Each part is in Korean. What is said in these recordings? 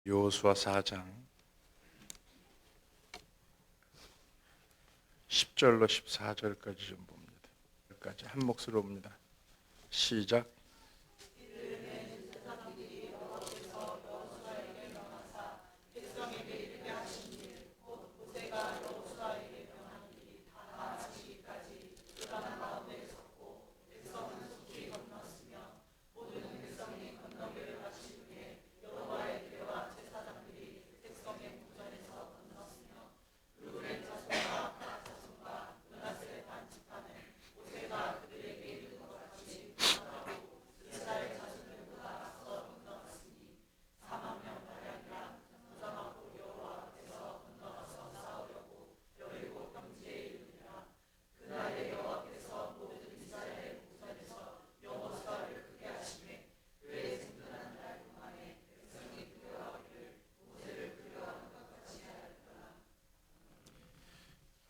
여호수아 4장 10절로 14절까지 좀 봅니다. 여기까지 한 목소리로 봅니다. 시작.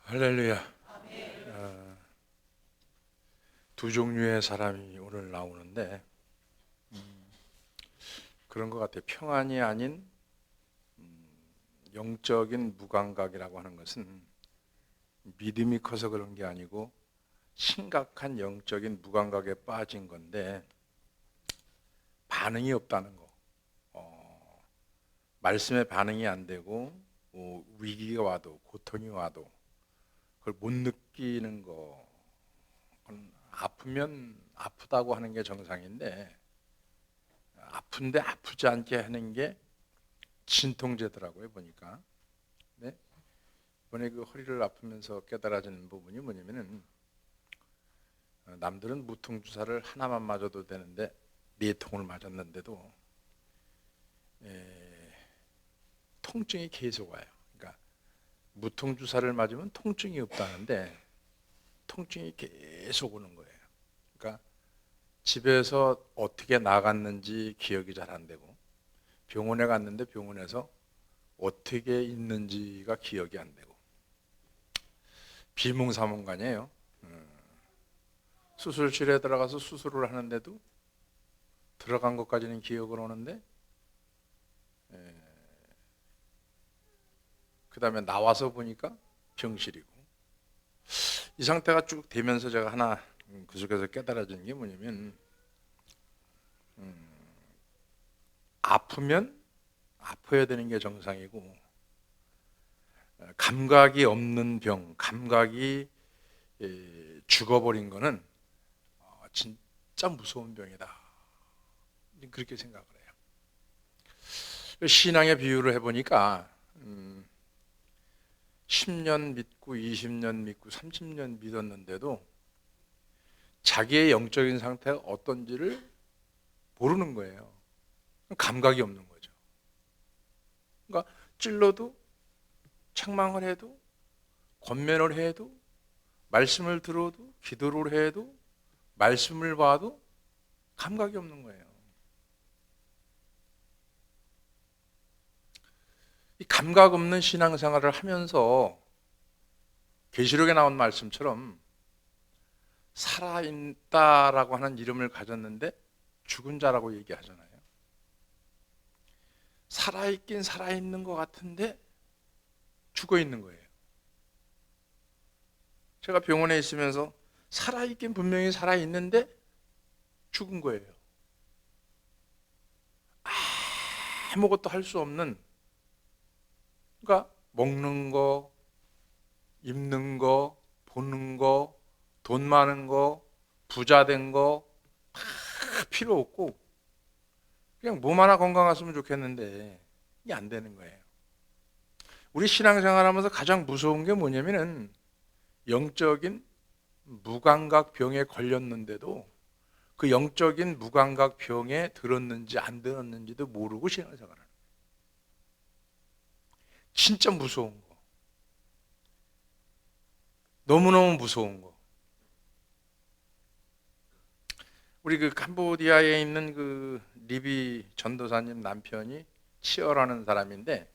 할렐루야. 두 종류의 사람이 오늘 나오는데 그런 것 같아요. 평안이 아닌 영적인 무감각이라고 하는 것은 믿음이 커서 그런 게 아니고 심각한 영적인 무감각에 빠진 건데 반응이 없다는 거. 말씀에 반응이 안 되고 위기가 와도 고통이 와도 그걸 못 느끼는 거. 아프면 아프다고 하는 게 정상인데 아픈데 아프지 않게 하는 게 진통제더라고요, 보니까. 네? 이번에 그 허리를 아프면서 깨달아지는 부분이 뭐냐면은 남들은 무통주사를 하나만 맞아도 되는데 4통을 맞았는데도 통증이 계속 와요. 그러니까 무통주사를 맞으면 통증이 없다는데 통증이 계속 오는 거예요. 그러니까 집에서 어떻게 나갔는지 기억이 잘 안 되고 병원에 갔는데 병원에서 어떻게 있는지가 기억이 안 되고 비몽사몽간이에요. 수술실에 들어가서 수술을 하는데도 들어간 것까지는 기억을 오는데 그 다음에 나와서 보니까 병실이고 이 상태가 쭉 되면서 제가 하나 그 속에서 깨달아진 게 뭐냐면 아프면 아파야 되는 게 정상이고 감각이 없는 병, 감각이 죽어버린 거는 진짜 무서운 병이다. 그렇게 생각을 해요. 신앙의 비유를 해보니까 10년 믿고 20년 믿고 30년 믿었는데도 자기의 영적인 상태가 어떤지를 모르는 거예요. 감각이 없는 거죠. 그러니까 찔러도 책망을 해도 권면을 해도 말씀을 들어도 기도를 해도 말씀을 봐도 감각이 없는 거예요. 이 감각 없는 신앙생활을 하면서 계시록에 나온 말씀처럼 살아있다라고 하는 이름을 가졌는데 죽은 자라고 얘기하잖아요. 살아있긴 살아있는 것 같은데 죽어있는 거예요. 제가 병원에 있으면서 살아있긴 분명히 살아있는데 죽은 거예요. 아무것도 할 수 없는, 그러니까 먹는 거, 입는 거, 보는 거, 돈 많은 거, 부자 된 거 다 필요 없고 그냥 몸 하나 건강했으면 좋겠는데 이게 안 되는 거예요. 우리 신앙생활하면서 가장 무서운 게 뭐냐면은 영적인 무감각 병에 걸렸는데도 그 영적인 무감각 병에 들었는지 안 들었는지도 모르고 신앙생활하는 거예요. 진짜 무서운 거. 너무너무 무서운 거. 우리 그 캄보디아에 있는 그 리비 전도사님 남편이 치어라는 사람인데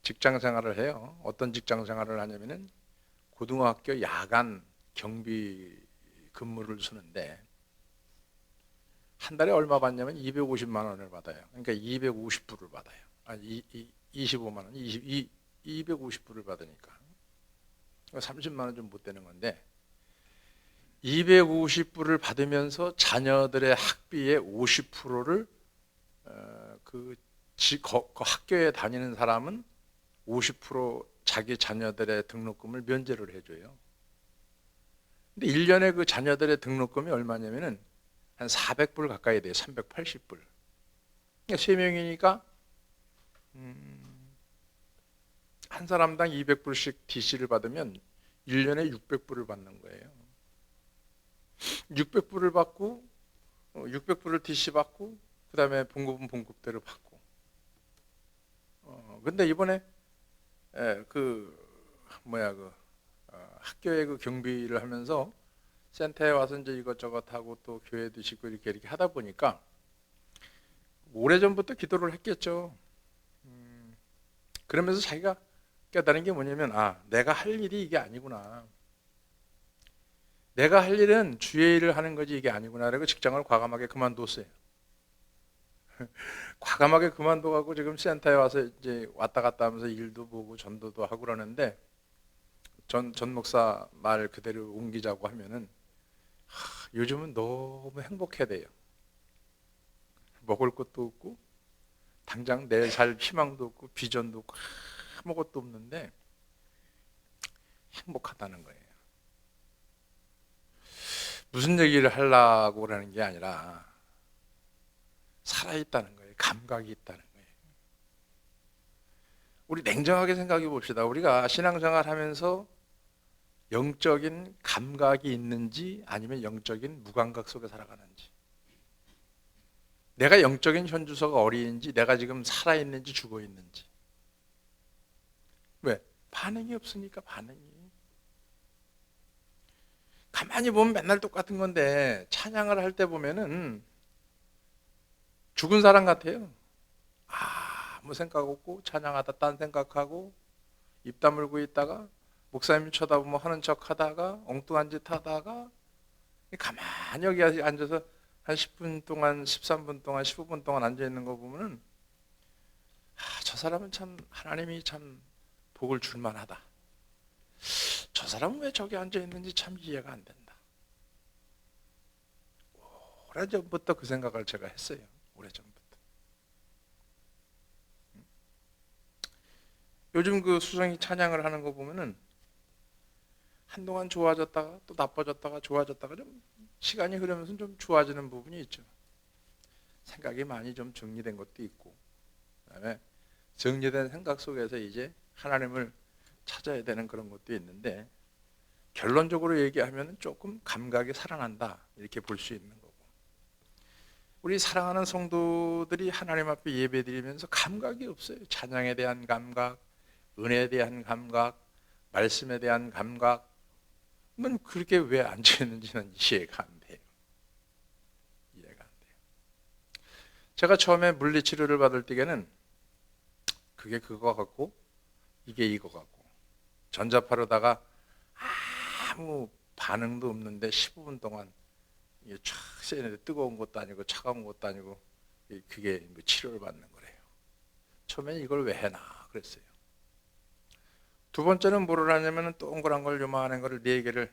직장 생활을 해요. 어떤 직장 생활을 하냐면은 고등학교 야간 경비 근무를 쓰는데 한 달에 얼마 받냐면 250만 원을 받아요. 그러니까 250불을 받아요. 아니 25만 원, 250불을 받으니까 30만 원 좀 못 되는 건데 250불을 받으면서 자녀들의 학비의 50%를 그 학교에 다니는 사람은 50% 자기 자녀들의 등록금을 면제를 해줘요. 근데 1년에 그 자녀들의 등록금이 얼마냐면은 한 400불 가까이 돼요. 380불. 그러니까 3명이니까 한 사람당 200불씩 DC를 받으면 1년에 600불을 받는 거예요. 600불을 받고 600불을 DC 받고 그 다음에 봉급은 봉급대로 받고 근데 이번에 학교에 그 경비를 하면서 센터에 와서 이제 이것저것 하고 또 교회도 짓고 이렇게 하다 보니까 오래전부터 기도를 했겠죠. 그러면서 자기가 깨달은 게 뭐냐면 내가 할 일이 이게 아니구나. 내가 할 일은 주의 일을 하는 거지 이게 아니구나. 그리고 직장을 과감하게 그만뒀어요. 과감하게 그만둬가고 지금 센터에 와서 이제 왔다 갔다 하면서 일도 보고 전도도 하고 그러는데 전 목사 말 그대로 옮기자고 하면은 요즘은 너무 행복해야 돼요. 먹을 것도 없고 당장 내일 살 희망도 없고 비전도 없고 아무것도 없는데 행복하다는 거예요. 무슨 얘기를 하려고 그러는 게 아니라 살아있다는 거예요. 감각이 있다는 거예요. 우리 냉정하게 생각해 봅시다. 우리가 신앙생활 하면서 영적인 감각이 있는지 아니면 영적인 무감각 속에 살아가는지, 내가 영적인 현주소가 어린지 내가 지금 살아있는지 죽어있는지. 왜? 반응이 없으니까. 반응이 가만히 보면 맨날 똑같은 건데 찬양을 할 때 보면은 죽은 사람 같아요. 아무 생각 없고 찬양하다 딴 생각하고 입 다물고 있다가 목사님 쳐다보면 하는 척 하다가 엉뚱한 짓 하다가 가만히 여기 앉아서 한 10분 동안 13분 동안 15분 동안 앉아있는 거 보면은 저 사람은 참 하나님이 참 복을 줄만하다. 저 사람은 왜 저기 앉아있는지 참 이해가 안 된다. 오래전부터 그 생각을 제가 했어요. 오래전부터. 요즘 그 수성이 찬양을 하는 거 보면은 한동안 좋아졌다가 또 나빠졌다가 좋아졌다가 좀 시간이 흐르면서 좀 좋아지는 부분이 있죠. 생각이 많이 좀 정리된 것도 있고, 그다음에 정리된 생각 속에서 이제 하나님을 찾아야 되는 그런 것도 있는데, 결론적으로 얘기하면 조금 감각이 살아난다 이렇게 볼 수 있는 거고, 우리 사랑하는 성도들이 하나님 앞에 예배드리면서 감각이 없어요. 찬양에 대한 감각, 은혜에 대한 감각, 말씀에 대한 감각, 그렇게 왜 앉아있는지는 이해가 안 돼요. 이해가 안 돼요. 제가 처음에 물리치료를 받을 때에는 그게 그거 같고 이게 이거 같고, 전자파로다가 아무 반응도 없는데 15분 동안 이게 쫙 쐬는데 뜨거운 것도 아니고 차가운 것도 아니고 그게 치료를 받는 거래요. 처음에는 이걸 왜 해나 그랬어요. 두 번째는 뭐를 하냐면 동그란 걸 요만한 거를 4개를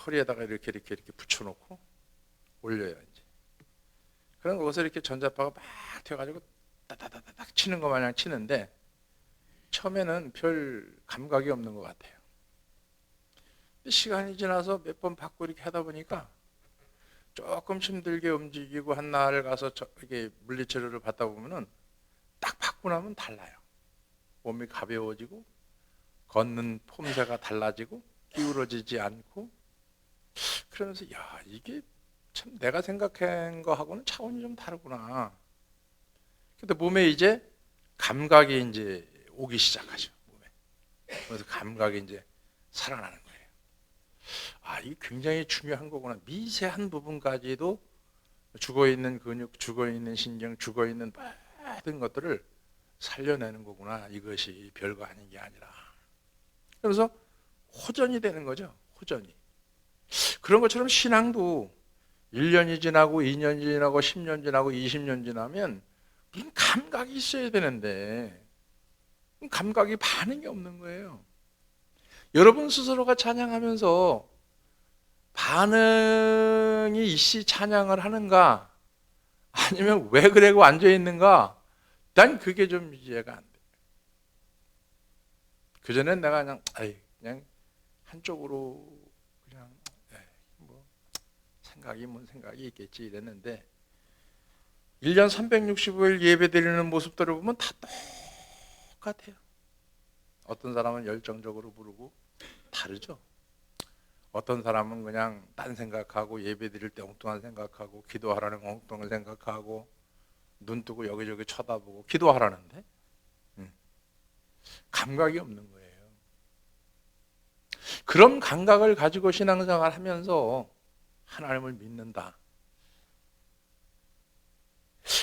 허리에다가 이렇게 붙여놓고 올려요. 이제. 그럼 거기서 이렇게 전자파가 막 튀어가지고 따다다닥 치는 것 마냥 치는데 처음에는 별 감각이 없는 것 같아요. 근데 시간이 지나서 몇 번 받고 이렇게 하다 보니까 조금 힘들게 움직이고 한 날 가서 이렇게 물리치료를 받다 보면은 딱 받고 나면 달라요. 몸이 가벼워지고 걷는 폼새가 달라지고 기울어지지 않고, 그러면서 이게 참 내가 생각한 거하고는 차원이 좀 다르구나. 근데 몸에 이제 감각이 이제 오기 시작하죠. 몸에. 그래서 감각이 이제 살아나는 거예요. 이게 굉장히 중요한 거구나. 미세한 부분까지도 죽어있는 근육, 죽어있는 신경, 죽어있는 모든 것들을 살려내는 거구나. 이것이 별거 아닌 게 아니라. 그래서 호전이 되는 거죠. 호전이. 그런 것처럼 신앙도 1년이 지나고 2년이 지나고 10년 지나고 20년 지나면 무슨 감각이 있어야 되는데 감각이 반응이 없는 거예요. 여러분 스스로가 찬양하면서 반응이 있이 찬양을 하는가 아니면 왜 그래고 앉아있는가, 난 그게 좀 이해가 안 돼. 그전엔 내가 그냥 한쪽으로 그냥 뭐 생각이 뭔 생각이 있겠지 이랬는데 1년 365일 예배 드리는 모습들을 보면 다 똑같아요. 어떤 사람은 열정적으로 부르고 다르죠. 어떤 사람은 그냥 딴 생각하고 예배 드릴 때 엉뚱한 생각하고 기도하라는 엉뚱한 생각하고 눈 뜨고 여기저기 쳐다보고 기도하라는데 감각이 없는 거예요. 그런 감각을 가지고 신앙생활을 하면서 하나님을 믿는다.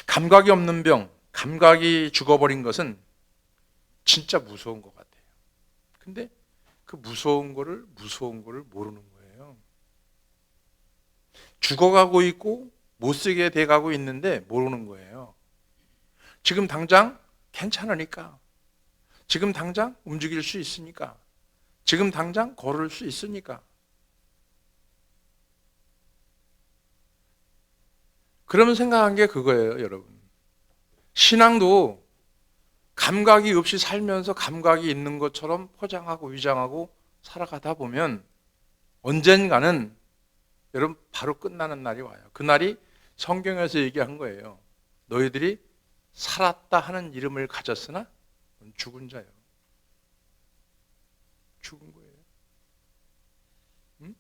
감각이 없는 병, 감각이 죽어버린 것은 진짜 무서운 것 같아요. 근데 그 무서운 거를 모르는 거예요. 죽어가고 있고 못쓰게 돼가고 있는데 모르는 거예요. 지금 당장 괜찮으니까, 지금 당장 움직일 수 있으니까, 지금 당장 걸을 수 있으니까. 그러면 생각한 게 그거예요, 여러분. 신앙도 감각이 없이 살면서 감각이 있는 것처럼 포장하고 위장하고 살아가다 보면 언젠가는 여러분 바로 끝나는 날이 와요. 그 날이 성경에서 얘기한 거예요. 너희들이 살았다 하는 이름을 가졌으나 죽은 자요. 죽은 거예요. 응?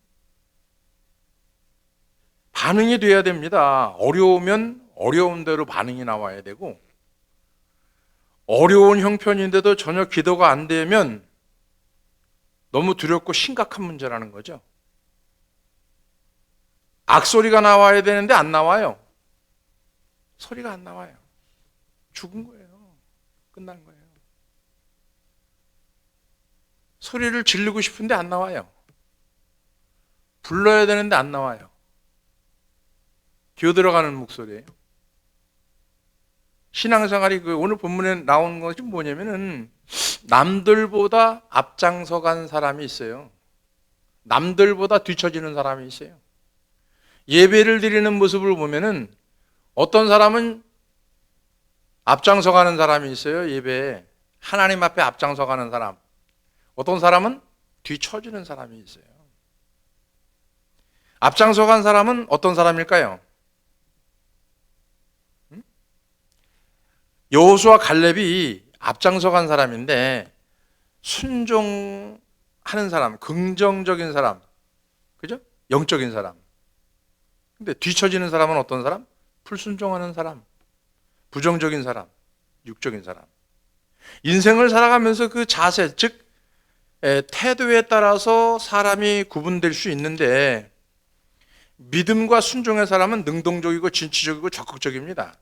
반응이 돼야 됩니다. 어려우면 어려운 대로 반응이 나와야 되고, 어려운 형편인데도 전혀 기도가 안 되면 너무 두렵고 심각한 문제라는 거죠. 악소리가 나와야 되는데 안 나와요. 소리가 안 나와요. 죽은 거예요. 끝난 거예요. 소리를 지르고 싶은데 안 나와요. 불러야 되는데 안 나와요. 기어 들어가는 목소리예요. 신앙생활이 오늘 본문에 나온 것이 뭐냐면은 남들보다 앞장서 간 사람이 있어요. 남들보다 뒤처지는 사람이 있어요. 예배를 드리는 모습을 보면은 어떤 사람은 앞장서 가는 사람이 있어요. 예배에 하나님 앞에 앞장서 가는 사람. 어떤 사람은 뒤처지는 사람이 있어요. 앞장서 간 사람은 어떤 사람일까요? 여호수아 갈렙이 앞장서 간 사람인데 순종하는 사람, 긍정적인 사람, 그죠? 영적인 사람. 근데 뒤처지는 사람은 어떤 사람? 불순종하는 사람, 부정적인 사람, 육적인 사람. 인생을 살아가면서 그 자세, 즉 태도에 따라서 사람이 구분될 수 있는데 믿음과 순종의 사람은 능동적이고 진취적이고 적극적입니다.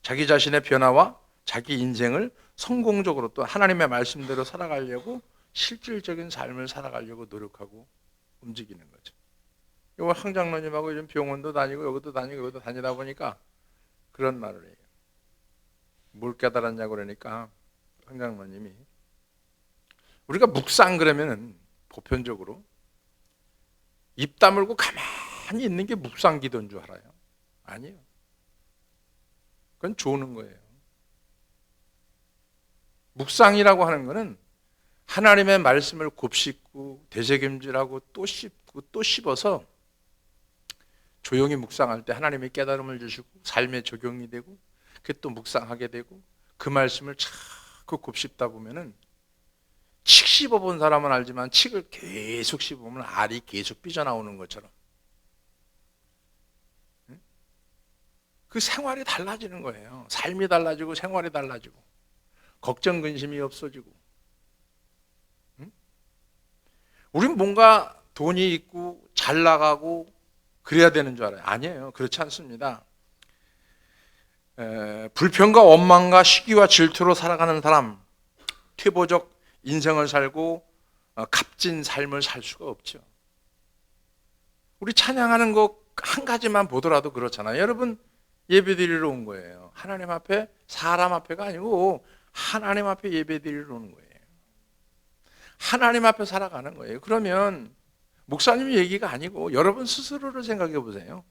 자기 자신의 변화와 자기 인생을 성공적으로 또 하나님의 말씀대로 살아가려고 실질적인 삶을 살아가려고 노력하고 움직이는 거죠. 이거 황 장로님하고 요즘 병원도 다니고 여기도 다니고 여기도 다니다 보니까 그런 말을 해요. 뭘 깨달았냐고 그러니까 황 장로님이 우리가 묵상 그러면은 보편적으로 입 다물고 가만히 있는 게 묵상 기도인 줄 알아요. 아니에요. 그건 조는 거예요. 묵상이라고 하는 거는 하나님의 말씀을 곱씹고 되새김질하고 또 씹고 또 씹어서 조용히 묵상할 때 하나님의 깨달음을 주시고 삶에 적용이 되고 그게 또 묵상하게 되고 그 말씀을 자꾸 곱씹다 보면은 칡 씹어본 사람은 알지만 칡을 계속 씹으면 알이 계속 삐져나오는 것처럼 그 생활이 달라지는 거예요. 삶이 달라지고 생활이 달라지고 걱정 근심이 없어지고. 우린 뭔가 돈이 있고 잘 나가고 그래야 되는 줄 알아요. 아니에요. 그렇지 않습니다. 불평과 원망과 시기와 질투로 살아가는 사람, 퇴보적 인생을 살고 값진 삶을 살 수가 없죠. 우리 찬양하는 것 한 가지만 보더라도 그렇잖아요. 여러분, 예배 드리러 온 거예요. 하나님 앞에, 사람 앞에가 아니고 하나님 앞에 예배 드리러 오는 거예요. 하나님 앞에 살아가는 거예요. 그러면 목사님 얘기가 아니고 여러분 스스로를 생각해 보세요.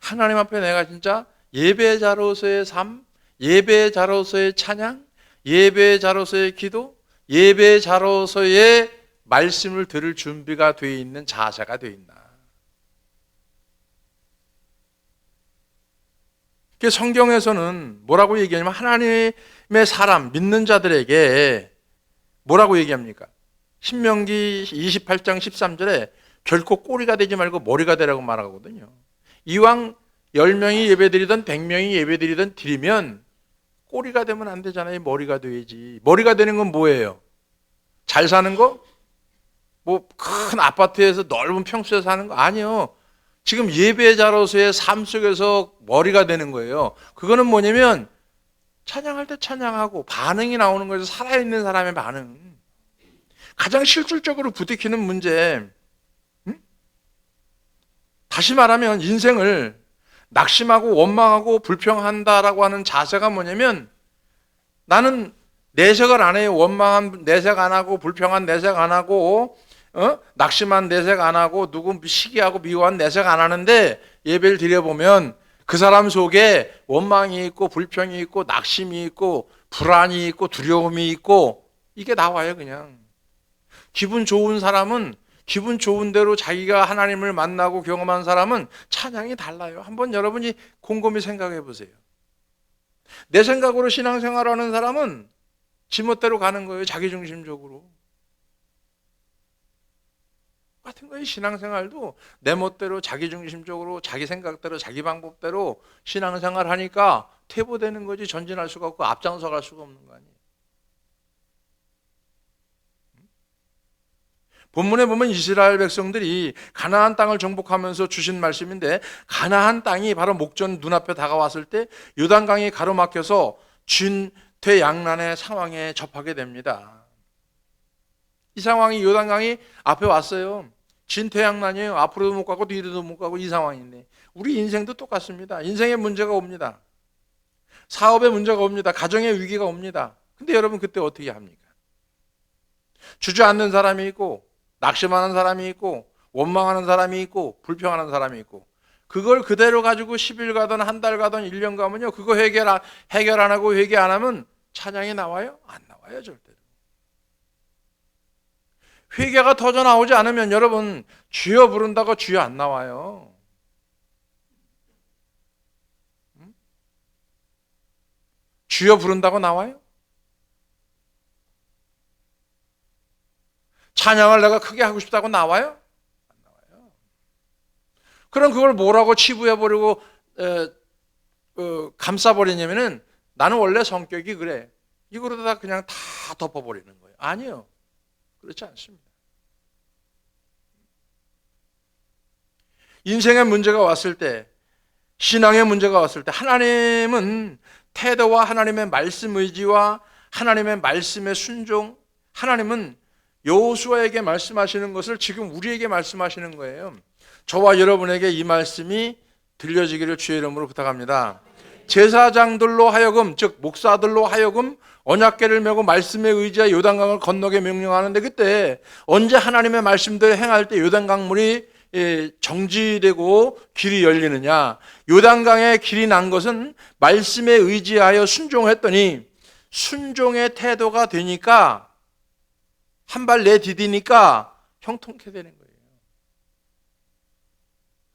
하나님 앞에 내가 진짜 예배자로서의 삶, 예배자로서의 찬양, 예배자로서의 기도, 예배자로서의 말씀을 들을 준비가 되어 있는 자세가 되어 있나. 성경에서는 뭐라고 얘기하냐면 하나님의 사람, 믿는 자들에게 뭐라고 얘기합니까? 신명기 28장 13절에 결코 꼬리가 되지 말고 머리가 되라고 말하거든요. 이왕 10명이 예배드리든 100명이 예배드리든 드리면 꼬리가 되면 안 되잖아요. 머리가 돼야지. 머리가 되는 건 뭐예요? 잘 사는 거? 뭐 큰 아파트에서 넓은 평수에 사는 거? 아니요. 지금 예배자로서의 삶 속에서 머리가 되는 거예요. 그거는 뭐냐면 찬양할 때 찬양하고 반응이 나오는 거에서 살아있는 사람의 반응. 가장 실질적으로 부딪히는 문제. 다시 말하면 인생을 낙심하고 원망하고 불평한다라고 하는 자세가 뭐냐면 나는 내색을 안 해요. 원망한 내색 안 하고 불평한 내색 안 하고 낙심한 내색 안 하고 누구 시기하고 미워한 내색 안 하는데 예배를 드려보면 그 사람 속에 원망이 있고 불평이 있고 낙심이 있고 불안이 있고 두려움이 있고 이게 나와요. 그냥 기분 좋은 사람은 기분 좋은 대로 자기가 하나님을 만나고 경험한 사람은 찬양이 달라요. 한번 여러분이 곰곰이 생각해 보세요. 내 생각으로 신앙생활하는 사람은 지멋대로 가는 거예요. 자기중심적으로. 같은 거예요. 신앙생활도 내 멋대로 자기중심적으로 자기 생각대로 자기 방법대로 신앙생활 하니까 퇴보되는 거지 전진할 수가 없고 앞장서 갈 수가 없는 거 아니에요. 본문에 보면 이스라엘 백성들이 가나안 땅을 정복하면서 주신 말씀인데 가나안 땅이 바로 목전 눈앞에 다가왔을 때 요단강이 가로막혀서 진퇴양난의 상황에 접하게 됩니다. 이 상황이 요단강이 앞에 왔어요. 진퇴양난이에요. 앞으로도 못 가고 뒤로도 못 가고 이 상황인데 우리 인생도 똑같습니다. 인생에 문제가 옵니다. 사업에 문제가 옵니다. 가정에 위기가 옵니다. 근데 여러분 그때 어떻게 합니까? 주저앉는 사람이 있고 낙심하는 사람이 있고 원망하는 사람이 있고 불평하는 사람이 있고 그걸 그대로 가지고 10일 가든 한 달 가든 1년 가면요 그거 해결 안 하고 회개 안 하면 찬양이 나와요? 안 나와요 절대로. 회개가 터져 나오지 않으면 여러분 주여 부른다고 주여 안 나와요. 주여 부른다고 나와요? 찬양을 내가 크게 하고 싶다고 나와요? 안 나와요. 그럼 그걸 뭐라고 치부해버리고 감싸버리냐면은 나는 원래 성격이 그래. 이거로 다 그냥 다 덮어버리는 거예요. 아니요. 그렇지 않습니다. 인생의 문제가 왔을 때, 신앙의 문제가 왔을 때 하나님은 태도와 하나님의 말씀 의지와 하나님의 말씀의 순종, 하나님은 여호수아에게 말씀하시는 것을 지금 우리에게 말씀하시는 거예요. 저와 여러분에게 이 말씀이 들려지기를 주의 이름으로 부탁합니다. 제사장들로 하여금, 즉 목사들로 하여금 언약궤를 메고 말씀에 의지하여 요단강을 건너게 명령하는데 그때 언제 하나님의 말씀대로 행할 때 요단강물이 정지되고 길이 열리느냐? 요단강에 길이 난 것은 말씀에 의지하여 순종했더니 순종의 태도가 되니까 한 발 내디디니까 형통케 되는 거예요.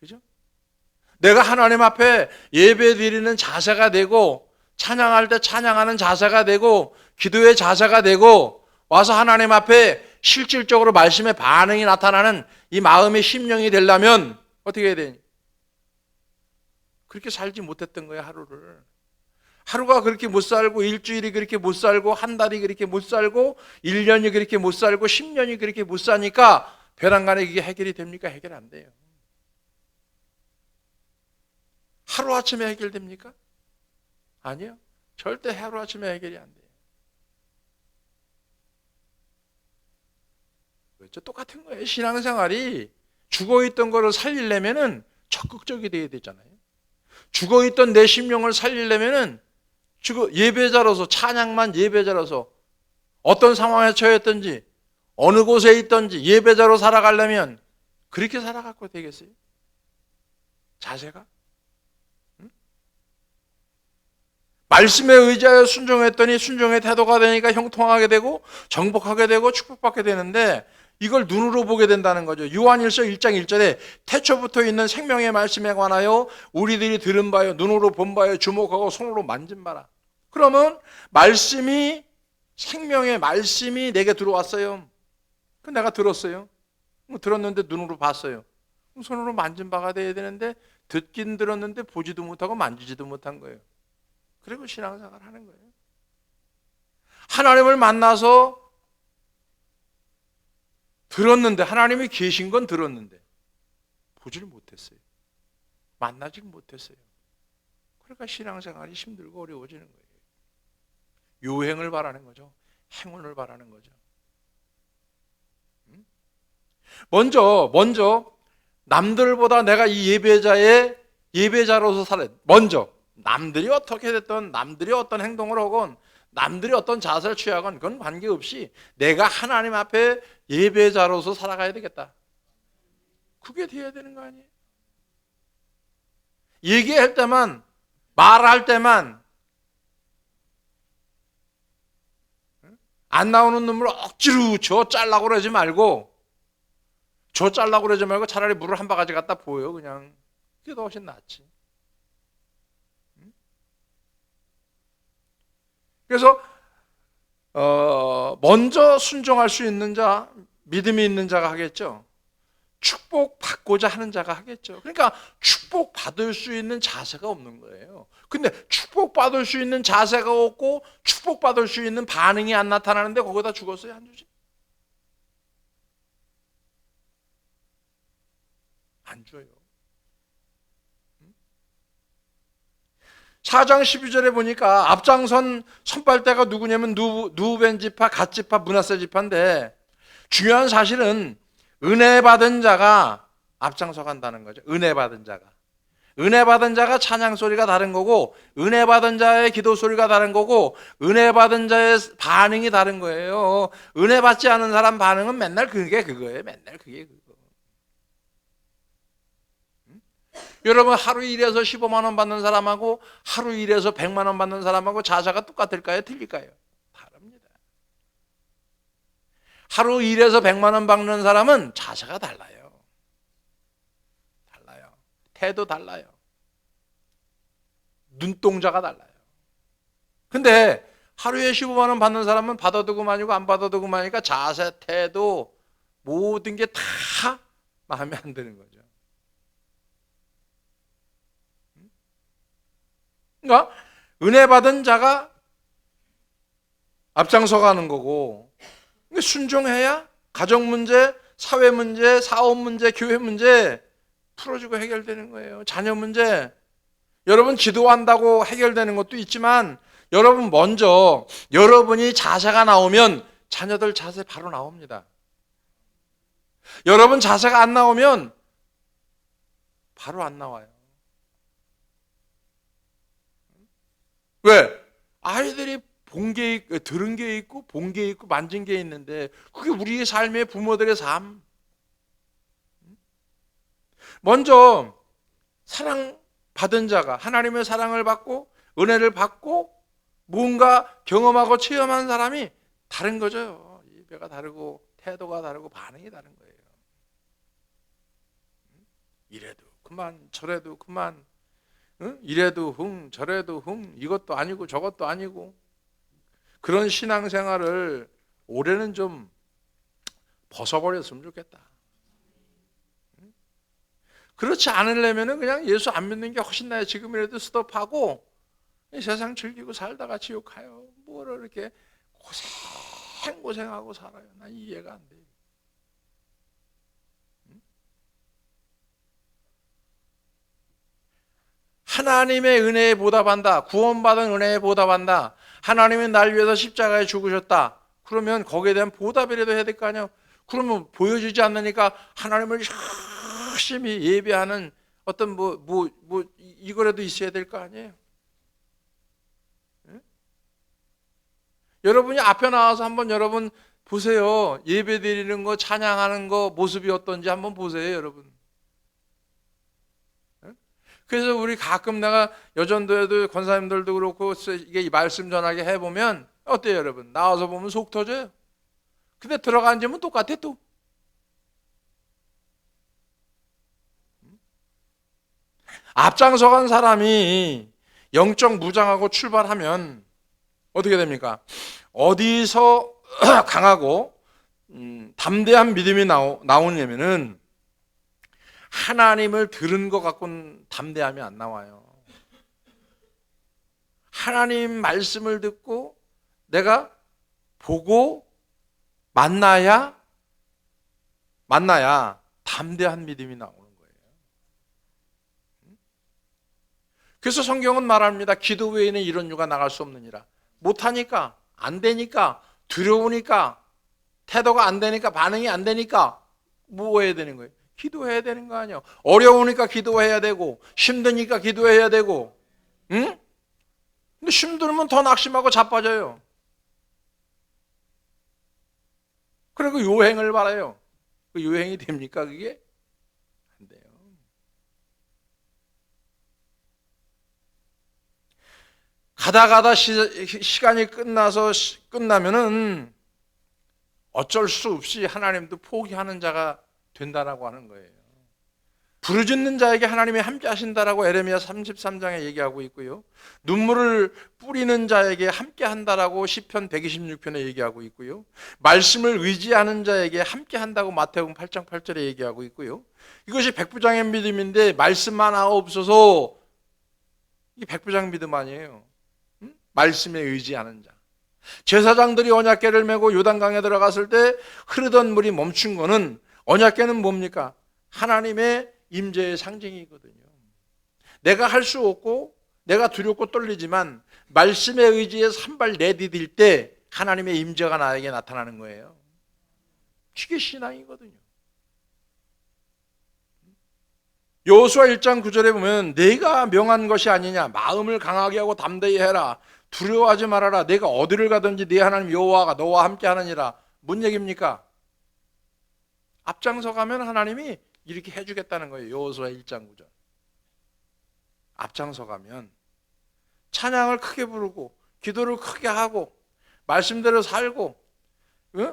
그죠? 내가 하나님 앞에 예배 드리는 자세가 되고 찬양할 때 찬양하는 자세가 되고 기도의 자세가 되고 와서 하나님 앞에 실질적으로 말씀의 반응이 나타나는 이 마음의 심령이 되려면 어떻게 해야 되니? 그렇게 살지 못했던 거예요. 하루가 그렇게 못 살고 일주일이 그렇게 못 살고 한 달이 그렇게 못 살고 1년이 그렇게 못 살고 10년이 그렇게 못 사니까 벼랑간에 이게 해결이 됩니까? 해결 안 돼요. 하루아침에 해결됩니까? 아니요. 절대 하루아침에 해결이 안 돼요. 그렇죠? 똑같은 거예요. 신앙생활이 죽어있던 거를 살리려면은 적극적이 돼야 되잖아요. 죽어있던 내 심령을 살리려면은 예배자로서, 찬양만 예배자로서 어떤 상황에 처했든지 어느 곳에 있든지 예배자로 살아가려면 그렇게 살아갖고 되겠어요? 자세가? 응? 말씀에 의지하여 순종했더니 순종의 태도가 되니까 형통하게 되고 정복하게 되고 축복받게 되는데, 이걸 눈으로 보게 된다는 거죠. 요한일서 1장 1절에 태초부터 있는 생명의 말씀에 관하여 우리들이 들은 바요, 눈으로 본 바요, 주목하고 손으로 만진 바라. 그러면 말씀이, 생명의 말씀이 내게 들어왔어요. 그 내가 들었어요. 들었는데 눈으로 봤어요. 손으로 만진 바가 돼야 되는데 듣긴 들었는데 보지도 못하고 만지지도 못한 거예요. 그리고 신앙생활 하는 거예요. 하나님을 만나서 들었는데, 하나님이 계신 건 들었는데 보지를 못했어요. 만나질 못했어요. 그러니까 신앙생활이 힘들고 어려워지는 거예요. 요행을 바라는 거죠. 행운을 바라는 거죠. 먼저 남들보다 내가 이 예배자로서 살아야 돼. 먼저 남들이 어떻게 됐든, 남들이 어떤 행동을 하건, 남들이 어떤 자세를 취하건 그건 관계없이 내가 하나님 앞에 예배자로서 살아가야 되겠다. 그게 돼야 되는 거 아니에요? 얘기할 때만, 말할 때만 안 나오는 눈물 억지로 잘라고 그러지 말고, 차라리 물을 한 바가지 갖다 부어요. 그냥 그게 더 훨씬 낫지. 그래서 먼저 순종할 수 있는 자, 믿음이 있는 자가 하겠죠. 축복받고자 하는 자가 하겠죠. 그러니까 축복받을 수 있는 자세가 없는 거예요. 근데 축복받을 수 있는 자세가 없고 축복받을 수 있는 반응이 안 나타나는데 거기다 죽었어요? 안 주지? 안 줘요. 4장 12절에 보니까 앞장선 선발대가 누구냐면 누벤 지파, 갓 지파, 므낫세 지파인데, 중요한 사실은 은혜 받은 자가 앞장서 간다는 거죠. 은혜 받은 자가. 은혜 받은 자가 찬양 소리가 다른 거고, 은혜 받은 자의 기도 소리가 다른 거고, 은혜 받은 자의 반응이 다른 거예요. 은혜 받지 않은 사람 반응은 맨날 그게 그거예요. 맨날 그게 그거. 여러분, 하루 일해서 15만 원 받는 사람하고 하루 일해서 100만 원 받는 사람하고 자세가 똑같을까요? 틀릴까요? 다릅니다. 하루 일해서 100만 원 받는 사람은 자세가 달라요. 태도 달라요. 눈동자가 달라요. 근데 하루에 15만 원 받는 사람은 받아도 그만이고 안 받아도 그만이니까 자세, 태도 모든 게 다 마음에 안 드는 거죠. 그러니까 은혜 받은 자가 앞장서 가는 거고, 순종해야 가정 문제, 사회 문제, 사업 문제, 교회 문제 풀어주고 해결되는 거예요. 자녀 문제, 여러분 기도한다고 해결되는 것도 있지만, 여러분 먼저 여러분이 자세가 나오면 자녀들 자세 바로 나옵니다. 여러분 자세가 안 나오면 바로 안 나와요. 왜? 아이들이 본 게, 들은 게 있고 본 게 있고 만진 게 있는데, 그게 우리의 삶의 부모들의 삶. 먼저 사랑받은 자가, 하나님의 사랑을 받고 은혜를 받고 뭔가 경험하고 체험한 사람이 다른 거죠. 예배가 다르고 태도가 다르고 반응이 다른 거예요. 이래도 그만, 저래도 그만, 이래도 흥, 저래도 흥, 이것도 아니고 저것도 아니고, 그런 신앙생활을 올해는 좀 벗어버렸으면 좋겠다. 그렇지 않으려면 그냥 예수 안 믿는 게 훨씬 나아요. 지금이라도 스톱하고 세상 즐기고 살다가 지옥 가요. 뭐를 이렇게 고생하고 살아요. 난 이해가 안 돼요. 하나님의 은혜에 보답한다. 구원받은 은혜에 보답한다. 하나님이 날 위해서 십자가에 죽으셨다. 그러면 거기에 대한 보답이라도 해야 될 거 아니에요. 그러면 보여주지 않으니까 하나님을 열심히 예배하는 어떤 이거라도 있어야 될 거 아니에요? 예? 여러분이 앞에 나와서 한번 여러분 보세요. 예배 드리는 거, 찬양하는 거 모습이 어떤지 한번 보세요, 여러분. 예? 그래서 우리 가끔 내가 여전도에도 권사님들도 그렇고 이게 이 말씀 전하게 해보면 어때요, 여러분? 나와서 보면 속 터져요. 근데 들어가 앉으면 똑같아 또. 앞장서 간 사람이 영적 무장하고 출발하면 어떻게 됩니까? 어디서 강하고 담대한 믿음이 나오냐면은 하나님을 들은 것 갖고는 담대함이 안 나와요. 하나님 말씀을 듣고 내가 보고 만나야 담대한 믿음이 나오는 거예요. 그래서 성경은 말합니다. 기도 외에는 이런 유가 나갈 수 없느니라. 못하니까, 안 되니까, 두려우니까, 태도가 안 되니까, 반응이 안 되니까 뭐 해야 되는 거예요? 기도해야 되는 거 아니에요. 어려우니까 기도해야 되고, 힘드니까 기도해야 되고, 응? 근데 힘들면 더 낙심하고 자빠져요. 그리고 요행을 바라요. 그 요행이 됩니까, 그게? 안 돼요. 가다 시간이 끝나면은 어쩔 수 없이 하나님도 포기하는 자가 된다라고 하는 거예요. 부르짖는 자에게 하나님이 함께 하신다라고 에레미야 33장에 얘기하고 있고요. 눈물을 뿌리는 자에게 함께 한다라고 시편 126편에 얘기하고 있고요. 말씀을 의지하는 자에게 함께 한다고 마태복음 8장 8절에 얘기하고 있고요. 이것이 백부장의 믿음인데 말씀만 없어서 이게 백부장 믿음 아니에요. 말씀에 의지하는 자. 제사장들이 언약궤를 메고 요단강에 들어갔을 때 흐르던 물이 멈춘 거는 언약궤는 뭡니까? 하나님의 임재의 상징이거든요. 내가 할 수 없고 내가 두렵고 떨리지만 말씀에 의지해서 한 발 내디딜 때 하나님의 임재가 나에게 나타나는 거예요. 이게 신앙이거든요. 여호수아 1장 9절에 보면 내가 명한 것이 아니냐, 마음을 강하게 하고 담대히 해라, 두려워하지 말아라, 내가 어디를 가든지 네 하나님 여호와가 너와 함께 하느니라. 뭔 얘기입니까? 앞장서 가면 하나님이 이렇게 해주겠다는 거예요. 여호수아 1장 9절. 앞장서 가면 찬양을 크게 부르고 기도를 크게 하고 말씀대로 살고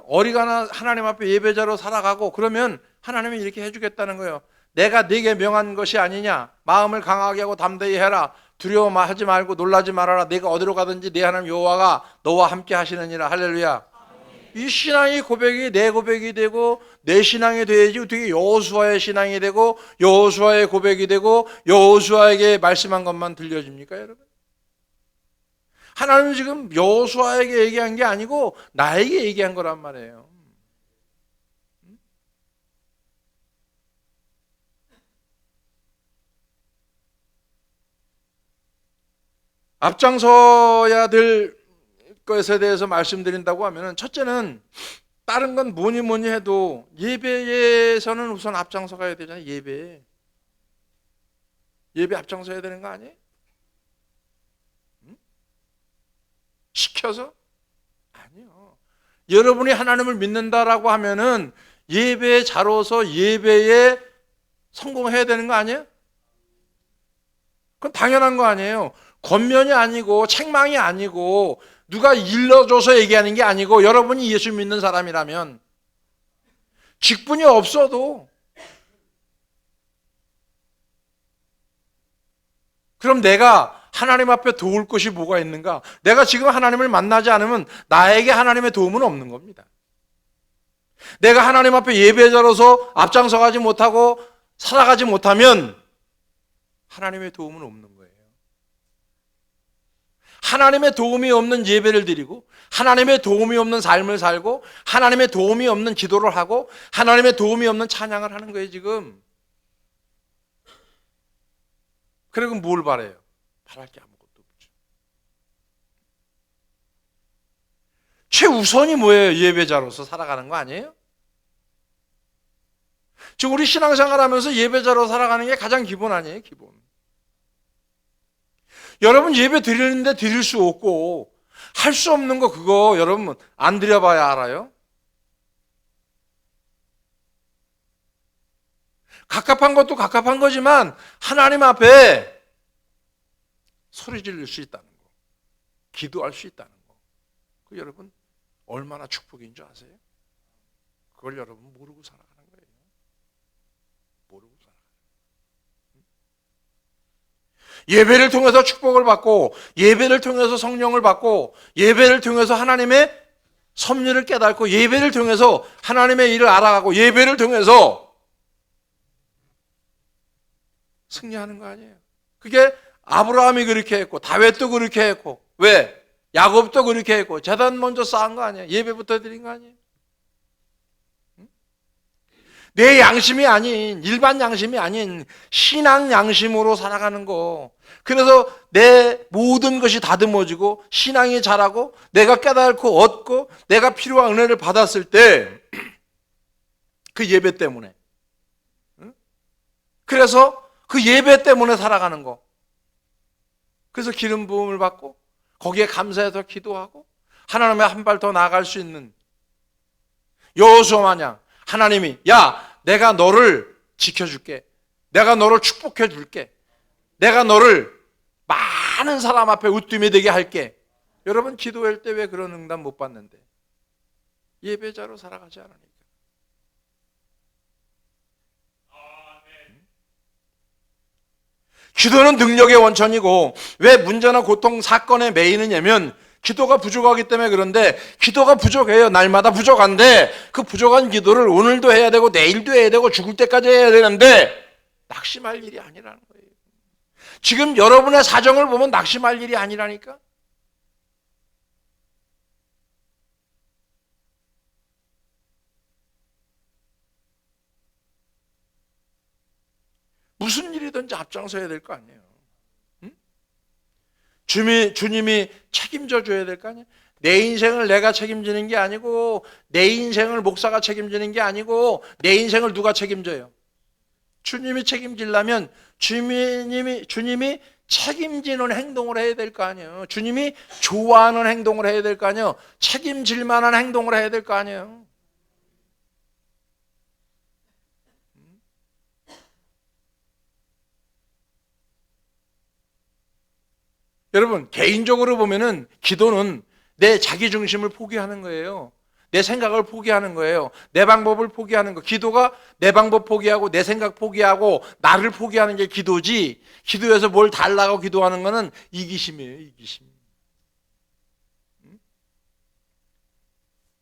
어리가나 하나님 앞에 예배자로 살아가고 그러면 하나님이 이렇게 해주겠다는 거예요. 내가 네게 명한 것이 아니냐, 마음을 강하게 하고 담대히 해라, 두려워하지 말고 놀라지 말아라, 내가 어디로 가든지 네 하나님 여호와가 너와 함께 하시느니라. 할렐루야. 이 신앙의 고백이 내 고백이 되고 내 신앙이 돼야지 어떻게 여호수아의 신앙이 되고 여호수아의 고백이 되고 여호수아에게 말씀한 것만 들려집니까, 여러분? 하나님은 지금 여호수아에게 얘기한 게 아니고 나에게 얘기한 거란 말이에요. 앞장서야 될 것에 대해서 말씀드린다고 하면 첫째는 다른 건 뭐니 해도 예배에서는 우선 앞장서 가야 되잖아요. 예배 앞장서야 되는 거 아니에요? 시켜서? 아니요. 여러분이 하나님을 믿는다라고 하면은 예배의 자로서 예배에 성공해야 되는 거 아니에요? 그건 당연한 거 아니에요. 겉면이 아니고 책망이 아니고 누가 일러줘서 얘기하는 게 아니고 여러분이 예수 믿는 사람이라면 직분이 없어도 그럼 내가 하나님 앞에 도울 것이 뭐가 있는가? 내가 지금 하나님을 만나지 않으면 나에게 하나님의 도움은 없는 겁니다. 내가 하나님 앞에 예배자로서 앞장서가지 못하고 살아가지 못하면 하나님의 도움은 없는 거예요. 하나님의 도움이 없는 예배를 드리고 하나님의 도움이 없는 삶을 살고 하나님의 도움이 없는 기도를 하고 하나님의 도움이 없는 찬양을 하는 거예요, 지금. 그리고 뭘 바래요? 바랄 게 아무것도 없죠. 최우선이 뭐예요? 예배자로서 살아가는 거 아니에요? 지금 우리 신앙생활하면서 예배자로 살아가는 게 가장 기본 아니에요, 기본. 여러분 예배 드리는데 드릴 수 없고 할 수 없는 거 그거 여러분 안 드려봐야 알아요? 갑갑한 것도 갑갑한 거지만 하나님 앞에 소리 지를 수 있다는 거, 기도할 수 있다는 거, 그 여러분 얼마나 축복인 줄 아세요? 그걸 여러분 모르고 살아가는 거예요. 모르고 살아가는 거예요. 예배를 통해서 축복을 받고, 예배를 통해서 성령을 받고, 예배를 통해서 하나님의 섭리를 깨닫고, 예배를 통해서 하나님의 일을 알아가고, 예배를 통해서 승리하는 거 아니에요. 그게 아브라함이 그렇게 했고 다윗도 그렇게 했고, 왜? 야곱도 그렇게 했고, 제단 먼저 쌓은 거 아니에요. 예배부터 드린 거 아니에요. 내 양심이 아닌, 일반 양심이 아닌 신앙 양심으로 살아가는 거. 그래서 내 모든 것이 다듬어지고 신앙이 자라고 내가 깨닫고 얻고 내가 필요한 은혜를 받았을 때 그 예배 때문에, 그래서 그 예배 때문에 살아가는 거. 그래서 기름 부음을 받고 거기에 감사해서 기도하고 하나님의 한 발 더 나아갈 수 있는 여호수아 마냥 하나님이, 야, 내가 너를 지켜줄게, 내가 너를 축복해 줄게, 내가 너를 많은 사람 앞에 우뜸이 되게 할게. 여러분 기도할 때 왜 그런 응답 못 받는데? 예배자로 살아가지 않으니까. 기도는 능력의 원천이고, 왜 문제나 고통, 사건에 매이느냐면 기도가 부족하기 때문에. 그런데 기도가 부족해요. 날마다 부족한데 그 부족한 기도를 오늘도 해야 되고 내일도 해야 되고 죽을 때까지 해야 되는데 낙심할 일이 아니라는 거예요. 지금 여러분의 사정을 보면 낙심할 일이 아니라니까. 무슨 일이든지 앞장서야 될 거 아니에요. 응? 주님이 책임져 줘야 될 거 아니에요. 내 인생을 내가 책임지는 게 아니고, 내 인생을 목사가 책임지는 게 아니고, 내 인생을 누가 책임져요? 주님이 책임지려면 주님이 책임지는 행동을 해야 될 거 아니에요. 주님이 좋아하는 행동을 해야 될 거 아니에요. 책임질 만한 행동을 해야 될 거 아니에요. 여러분 개인적으로 보면은 기도는 내 자기 중심을 포기하는 거예요. 내 생각을 포기하는 거예요. 내 방법을 포기하는 거. 기도가 내 방법 포기하고 내 생각 포기하고 나를 포기하는 게 기도지, 기도에서 뭘 달라고 기도하는 거는 이기심이에요. 이기심.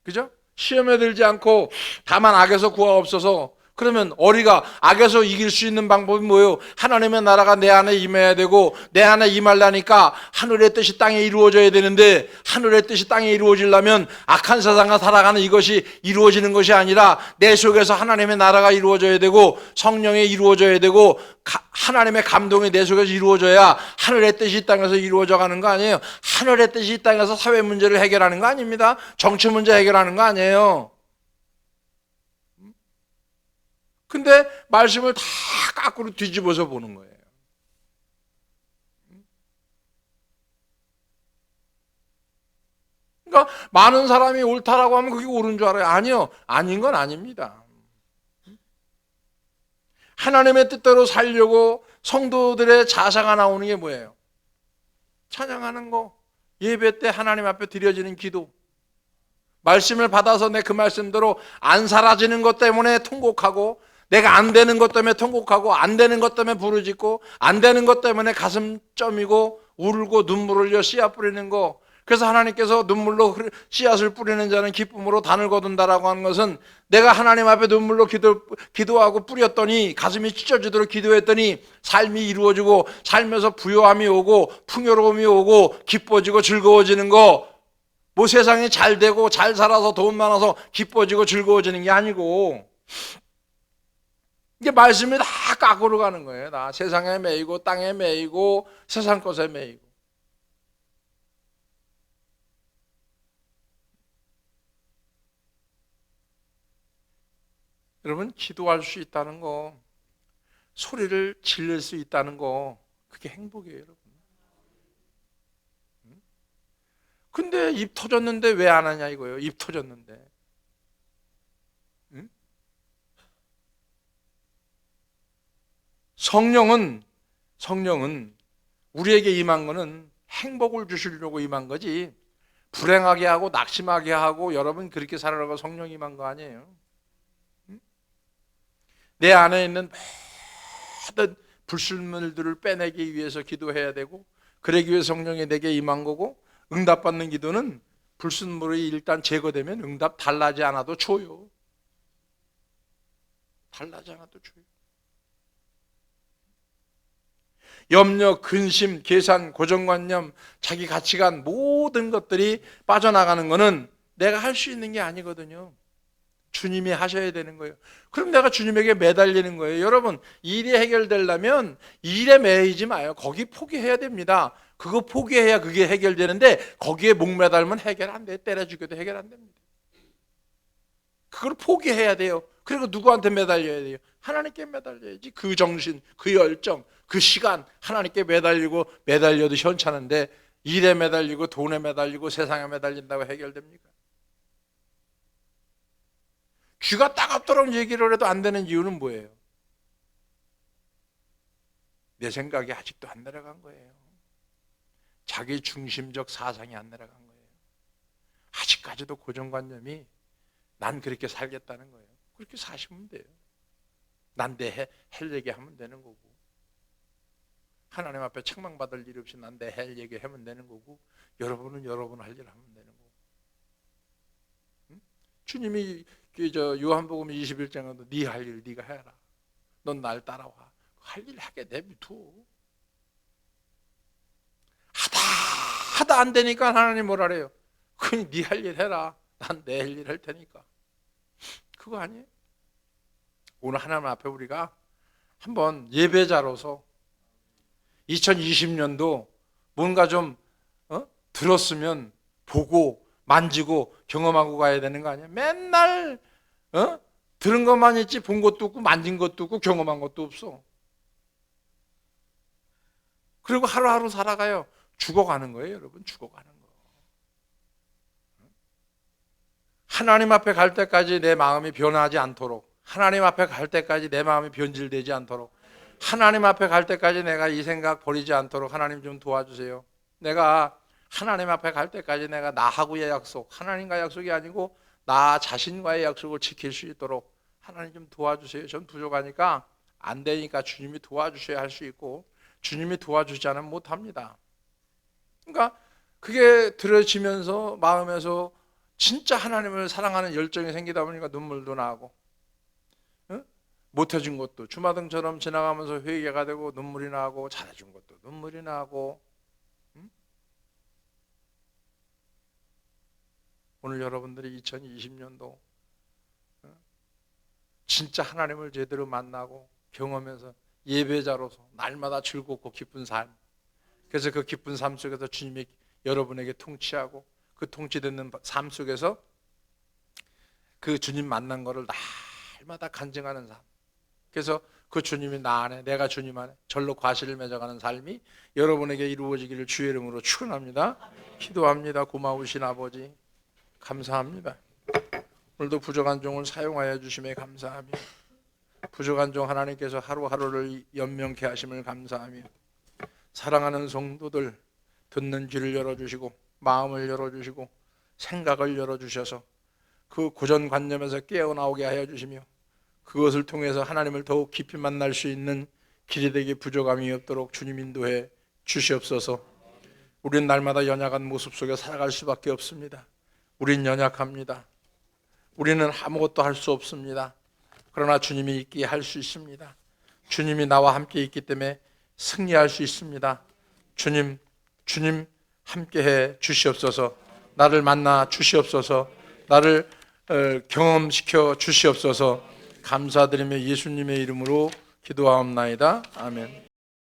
그죠? 시험에 들지 않고 다만 악에서 구하옵소서. 그러면 어리가 악에서 이길 수 있는 방법이 뭐예요? 하나님의 나라가 내 안에 임해야 되고, 내 안에 임하려니까 하늘의 뜻이 땅에 이루어져야 되는데, 하늘의 뜻이 땅에 이루어지려면 악한 세상과 살아가는 이것이 이루어지는 것이 아니라 내 속에서 하나님의 나라가 이루어져야 되고 성령이 이루어져야 되고 하나님의 감동이 내 속에서 이루어져야 하늘의 뜻이 이 땅에서 이루어져 가는 거 아니에요. 하늘의 뜻이 이 땅에서 사회 문제를 해결하는 거 아닙니다. 정치 문제 해결하는 거 아니에요. 근데 말씀을 다 거꾸로 뒤집어서 보는 거예요. 그러니까 많은 사람이 옳다라고 하면 그게 옳은 줄 알아요. 아니요, 아닌 건 아닙니다. 하나님의 뜻대로 살려고 성도들의 자세가 나오는 게 뭐예요? 찬양하는 거, 예배 때 하나님 앞에 드려지는 기도, 말씀을 받아서 내 그 말씀대로 안 사라지는 것 때문에 통곡하고, 내가 안 되는 것 때문에 통곡하고, 안 되는 것 때문에 부르짖고, 안 되는 것 때문에 가슴 쩌미고 울고 눈물을 흘려 씨앗 뿌리는 거. 그래서 하나님께서 눈물로 씨앗을 뿌리는 자는 기쁨으로 단을 거둔다라고 하는 것은, 내가 하나님 앞에 눈물로 기도하고 뿌렸더니, 가슴이 찢어지도록 기도했더니 삶이 이루어지고 삶에서 부요함이 오고 풍요로움이 오고 기뻐지고 즐거워지는 거. 뭐 세상이 잘 되고 잘 살아서 돈 많아서 기뻐지고 즐거워지는 게 아니고, 이게 말씀이 다 깎으러 가는 거예요. 다 세상에 매이고 땅에 매이고 세상 것에 매이고. 여러분, 기도할 수 있다는 거, 소리를 질릴 수 있다는 거, 그게 행복이에요, 여러분. 근데 입 터졌는데 왜 안 하냐 이거예요. 입 터졌는데. 응? 성령은 우리에게 임한 거는 행복을 주시려고 임한 거지, 불행하게 하고 낙심하게 하고 여러분 그렇게 살아라고 성령이 임한 거 아니에요. 응? 내 안에 있는 모든 불순물들을 빼내기 위해서 기도해야 되고, 그러기 위해 성령이 내게 임한 거고, 응답받는 기도는 불순물이 일단 제거되면 응답 달라지 않아도 줘요. 달라지 않아도 줘요. 염려, 근심, 계산, 고정관념, 자기 가치관, 모든 것들이 빠져나가는 것은 내가 할 수 있는 게 아니거든요. 주님이 하셔야 되는 거예요. 그럼 내가 주님에게 매달리는 거예요. 여러분, 일이 해결되려면 일에 매이지 마요. 거기 포기해야 됩니다. 그거 포기해야 그게 해결되는데, 거기에 목매달면 해결 안 돼. 때려 죽여도 해결 안 됩니다. 그걸 포기해야 돼요. 그리고 누구한테 매달려야 돼요? 하나님께 매달려야지. 그 정신, 그 열정, 그 시간 하나님께 매달려도 현찮은데, 일에 매달리고 돈에 매달리고 세상에 매달린다고 해결됩니까? 귀가 따갑도록 얘기를 해도 안 되는 이유는 뭐예요? 내 생각이 아직도 안 내려간 거예요. 자기 중심적 사상이 안 내려간 거예요. 아직까지도 고정관념이 난 그렇게 살겠다는 거예요. 그렇게 사시면 돼요. 난 내 할 얘기 하면 되는 거고, 하나님 앞에 책망받을 일 없이 난 내 할 얘기 하면 되는 거고, 여러분은 여러분 할 일 하면 되는 거고. 응? 주님이 요한복음 21장에도 네 할 일 네가 해라. 넌 날 따라와. 할 일 하게 내비둬. 하다 안 되니까 하나님 뭐라 그래요? 그냥 네 할 일 해라. 난 내 할 일 할 테니까. 그거 아니에요? 오늘 하나님 앞에 우리가 한번 예배자로서 2020년도 뭔가 좀 들었으면 보고 만지고 경험하고 가야 되는 거 아니에요? 맨날 들은 것만 있지 본 것도 없고 만진 것도 없고 경험한 것도 없어. 그리고 하루하루 살아가요. 죽어가는 거예요, 여러분. 죽어가는 거. 하나님 앞에 갈 때까지 내 마음이 변하지 않도록, 하나님 앞에 갈 때까지 내 마음이 변질되지 않도록, 하나님 앞에 갈 때까지 내가 이 생각 버리지 않도록 하나님 좀 도와주세요. 내가 하나님 앞에 갈 때까지 내가 나하고의 약속, 하나님과 약속이 아니고 나 자신과의 약속을 지킬 수 있도록 하나님 좀 도와주세요. 전 부족하니까, 안 되니까 주님이 도와주셔야 할 수 있고, 주님이 도와주지 않으면 못합니다. 그러니까 그게 들어지면서 마음에서 진짜 하나님을 사랑하는 열정이 생기다 보니까 눈물도 나고, 못해준 것도 주마등처럼 지나가면서 회개가 되고 눈물이 나고, 잘해준 것도 눈물이 나고. 오늘 여러분들이 2020년도 진짜 하나님을 제대로 만나고 경험해서 예배자로서 날마다 즐겁고 기쁜 삶, 그래서 그 기쁜 삶 속에서 주님이 여러분에게 통치하고, 그 통치되는 삶 속에서 그 주님 만난 거를 날마다 간증하는 삶, 그래서 그 주님이 나 안에, 내가 주님 안에 절로 과실을 맺어가는 삶이 여러분에게 이루어지기를 주의 이름으로 축원합니다. 기도합니다. 고마우신 아버지, 감사합니다. 오늘도 부족한 종을 사용하여 주심에 감사하며, 부족한 종 하나님께서 하루하루를 연명케 하심을 감사하며, 사랑하는 성도들 듣는 귀를 열어주시고 마음을 열어주시고 생각을 열어주셔서 그 고정관념에서 깨어나오게 하여 주시며, 그것을 통해서 하나님을 더욱 깊이 만날 수 있는 길이 되기 부족함이 없도록 주님 인도해 주시옵소서. 우린 날마다 연약한 모습 속에 살아갈 수밖에 없습니다. 우린 연약합니다. 우리는 아무것도 할 수 없습니다. 그러나 주님이 있기에 할 수 있습니다. 주님이 나와 함께 있기 때문에 승리할 수 있습니다. 주님 함께해 주시옵소서. 나를 만나 주시옵소서. 나를 경험시켜 주시옵소서. 감사드리며 예수님의 이름으로 기도하옵나이다. 아멘.